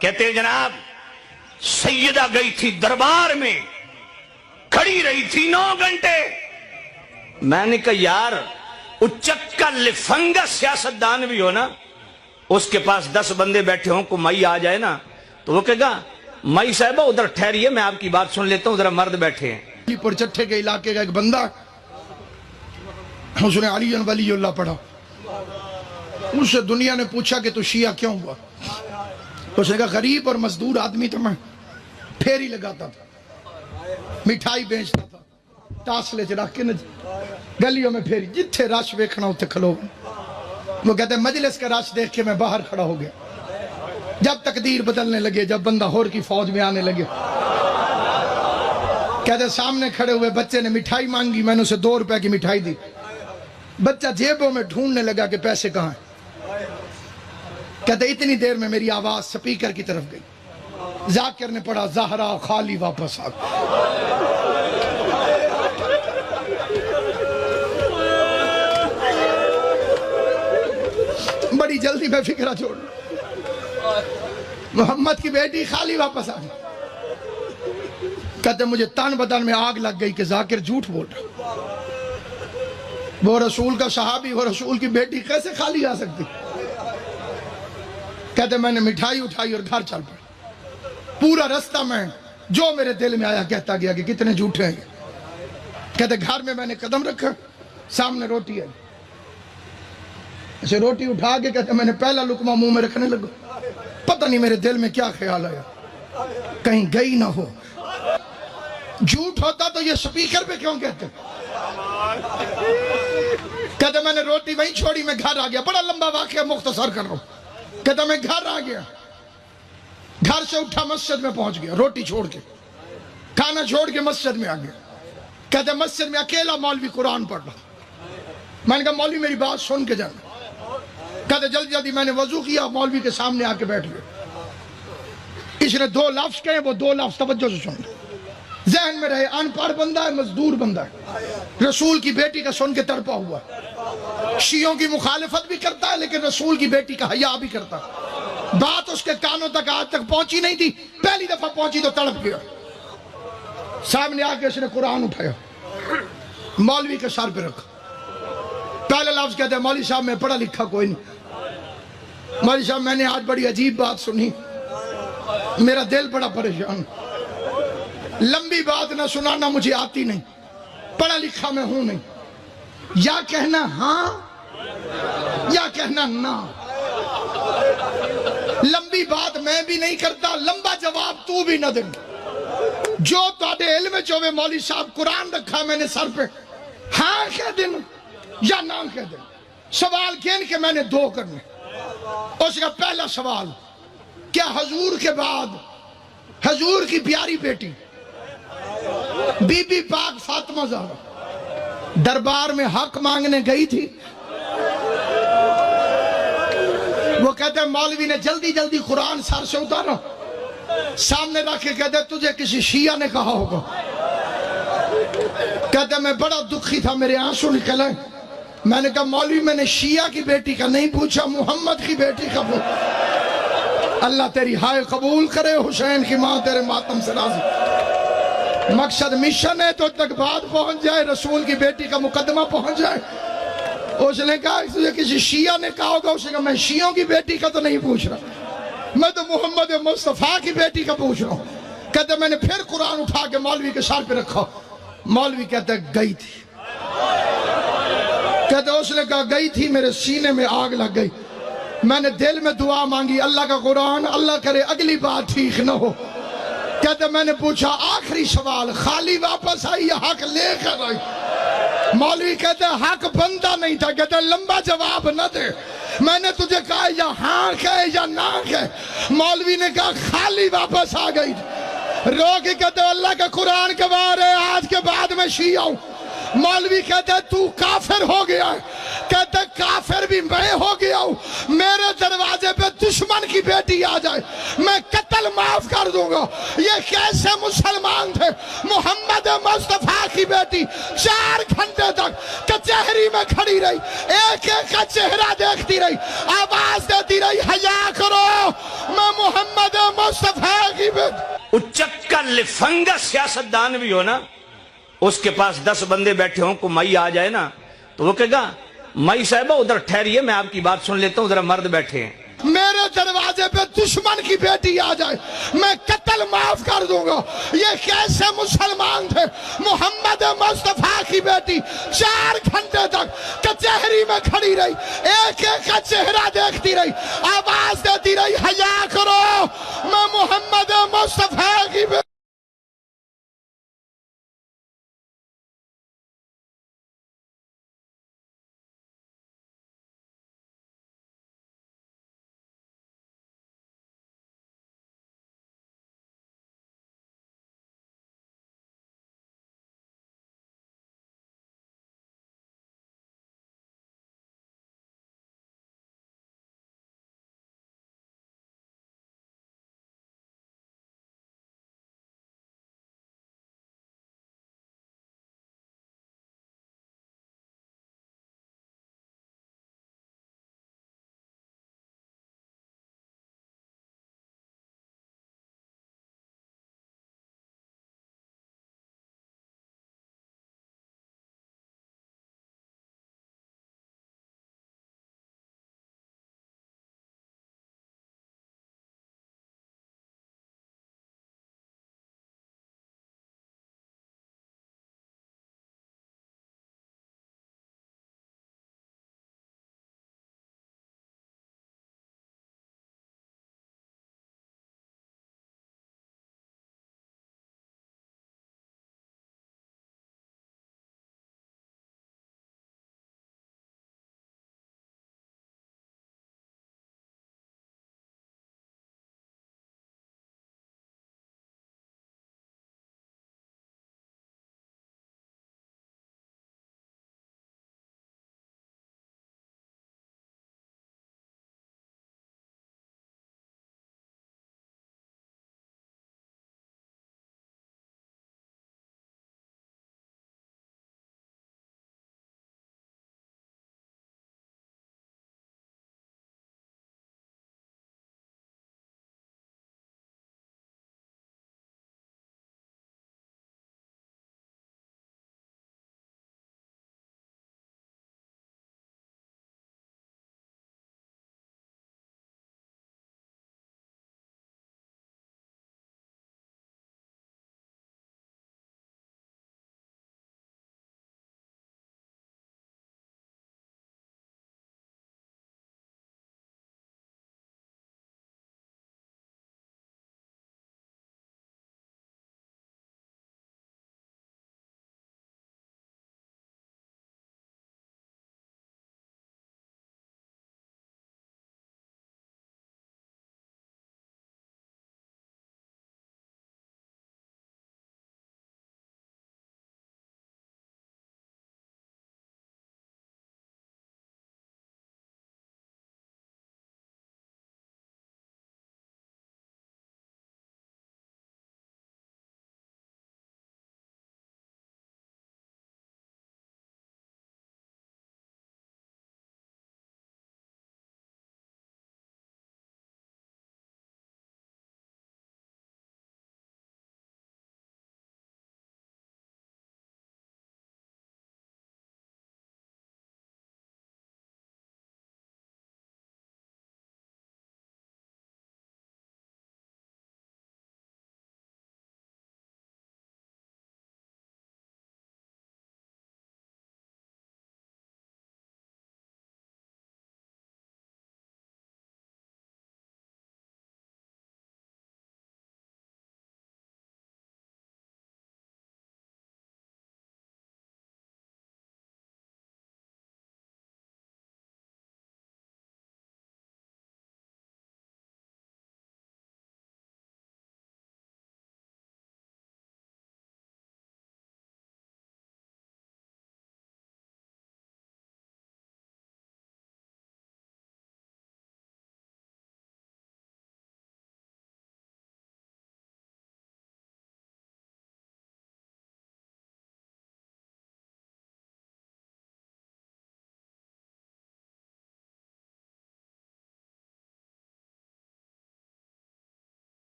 کہتے ہیں جناب سیدہ گئی تھی دربار میں، کھڑی رہی تھی 9 گھنٹے. میں نے کہا یار اچکا لفنگا سیاستدان بھی ہو نا، اس کے پاس 10 بندے بیٹھے ہوں کو مائی آ جائے نا تو وہ کہے گا مائی صاحبہ ادھر ٹھہریے میں آپ کی بات سن لیتا ہوں، ذرا مرد بیٹھے ہیں. پر چٹھے کے علاقے کا ایک بندہ، اس نے علی ولی اللہ پڑھا. اس سے دنیا نے پوچھا کہ تو شیعہ کیوں ہوا؟ اس نے کہا غریب اور مزدور آدمی تھا، میں پھیری لگاتا تھا، مٹھائی بیچتا تھا، تاسلے چ رکھ کے گلیوں میں پھیری، جتھے رش ویکھنا اتھے کھلو. وہ کہتے ہیں مجلس کا رش دیکھ کے میں باہر کھڑا ہو گیا. جب تقدیر بدلنے لگے، جب بندہ ہور کی فوج میں آنے لگے، کہتے سامنے کھڑے ہوئے بچے نے مٹھائی مانگی، میں نے اسے 2 روپے کی مٹھائی دی. بچہ جیبوں میں ڈھونڈنے لگا کہ پیسے کہاں ہیں. کہتے اتنی دیر میں میری آواز سپیکر کی طرف گئی. ذاکر نے پڑھا زہرا خالی واپس آ گئی. بڑی جلدی میں فکرہ چھوڑ، محمد کی بیٹی خالی واپس آ گئی. کہتے مجھے تن بدن میں آگ لگ گئی کہ ذاکر جھوٹ بول رہا. وہ رسول کا صحابی، وہ رسول کی بیٹی کیسے خالی آ سکتی؟ کہتے میں نے مٹھائی اٹھائی اور گھر چل پڑا. پورا رستہ میں جو میرے دل میں آیا کہتا گیا کہ کتنے جھوٹے ہیں. کہتے گھر میں نے قدم رکھا، سامنے روٹی ہے، اسے روٹی اٹھا کے کہتے میں نے پہلا لقمہ منہ میں رکھنے لگا. پتہ نہیں میرے دل میں کیا خیال آیا، کہیں گئی نہ ہو. جھوٹ ہوتا تو یہ سپیکر پہ کیوں کہتے؟ کہتے میں نے روٹی وہیں چھوڑی، میں گھر آ گیا. بڑا لمبا واقعہ مختصر کر رہا ہوں. کہتا میں گھر آ گیا، گھر سے اٹھا مسجد میں پہنچ گیا، روٹی چھوڑ کے کھانا چھوڑ کے مسجد میں آ گیا. کہتے مسجد میں اکیلا مولوی قرآن پڑھ رہا. میں نے کہا مولوی میری بات سن کے جانا. کہتے جلدی جلدی میں نے وضو کیا، مولوی کے سامنے آ کے بیٹھ گیا. اس نے 2 لفظ کہے، وہ 2 لفظ توجہ سے سن. ذہن میں رہے ان پڑھ بندہ ہے، مزدور بندہ ہے، رسول کی بیٹی کا سن کے تڑپا ہوا. شیعوں کی مخالفت بھی کرتا ہے لیکن رسول کی بیٹی کا حیا بھی کرتا ہے. بات اس کے کانوں تک آج تک پہنچی نہیں تھی، پہلی دفعہ پہنچی تو تڑپ گیا. سامنے آ کے اس نے قرآن اٹھایا، مولوی کے سر پہ رکھا. پہلے لفظ کہتے ہیں مولوی صاحب میں پڑھا لکھا کوئی نہیں، مولوی صاحب میں نے آج بڑی عجیب بات سنی، میرا دل بڑا پریشان. لمبی بات نہ سنانا مجھے آتی نہیں، پڑھا لکھا میں ہوں نہیں. یا کہنا ہاں یا کہنا نہ. لمبی بات میں بھی نہیں کرتا، لمبا جواب تو بھی نہ دے. جو تواڈے علم چوے مولوی صاحب قرآن رکھا میں نے سر پہ، ہاں کہہ دینا یا نہ کہہ دینا. سوال گن کے میں نے 2 کرنے. اس کا پہلا سوال، کیا حضور کے بعد حضور کی پیاری بیٹی بی بی پاک فاطمہ زہرا دربار میں حق مانگنے گئی تھی؟ وہ کہتے ہیں مولوی نے جلدی جلدی قرآن سر سے اتارا، سامنے رکھ کے کہتے تجھے کسی شیعہ نے کہا ہوگا. کہتے میں بڑا دکھی تھا، میرے آنسو نکلے. میں نے کہا مولوی میں نے شیعہ کی بیٹی کا نہیں پوچھا، محمد کی بیٹی کا پوچھا. اللہ تیری ہائے قبول کرے، حسین کی ماں تیرے ماتم سے راضی. مقصد مشن ہے تو تک بات پہنچ جائے، رسول کی بیٹی کا مقدمہ پہنچ جائے. اس نے کہا تجھے کسی شیعہ نے کہا ہوگا. اس نے کہا میں شیعوں کی بیٹی کا تو نہیں پوچھ رہا، میں تو محمد مصطفیٰ کی بیٹی کا پوچھ رہا ہوں. کہتے میں نے پھر قرآن اٹھا کے مولوی کے سر پہ رکھا. مولوی کہتے گئی تھی. کہتے اس نے کہا گئی تھی، میرے سینے میں آگ لگ گئی. میں نے دل میں دعا مانگی، اللہ کا قرآن، اللہ کرے اگلی بات ٹھیک نہ ہو. کہتے میں نے پوچھا آخری سوال، خالی واپس آئی یا حق لے کر آئی؟ مولوی کہتے حق بندہ نہیں تھا. کہتے لمبا جواب نہ دے، میں نے تجھے کہا یا ہاں کہے یا نہ کہے. مولوی نے کہا خالی واپس آ گئی. رو کے کہتے اللہ کا قرآن گواہ ہے آج کے بعد میں شیعہ ہوں. مولوی کہتے تو کافر ہو گیا ہے. کہتے کافر بھی میں ہو گیا ہوں. میرے دروازے پہ دشمن کی بیٹی آ جائے میں قتل معاف کر دوں گا. یہ کیسے مسلمان تھے؟ محمد مصطفیٰ کی بیٹی 4 گھنٹے تک کچہری میں کھڑی رہی، ایک ایک کا چہرہ دیکھتی رہی، آواز دیتی رہی حیا کرو، میں میں محمد مصطفیٰ کی بیٹی. اچکا لفنگا سیاستدان بھی ہو نا, اس کے پاس 10 بندے بیٹھے ہوں, کو مئی آ جائے نا تو وہ کہے گا مئی صاحبہ ادھر ٹھہریے, میں آپ کی بات سن لیتا ہوں, ذرا مرد بیٹھے ہیں. میرے دروازے پہ دشمن کی بیٹی آ جائے میں قتل معاف کر دوں گا. یہ کیسے مسلمان تھے؟ محمد مصطفیٰ کی بیٹی 4 گھنٹے تک کچہری میں کھڑی رہی, ایک ایک کا چہرہ دیکھتی رہی, آواز دیتی رہی, حیا کرو, میں محمد مصطفیٰ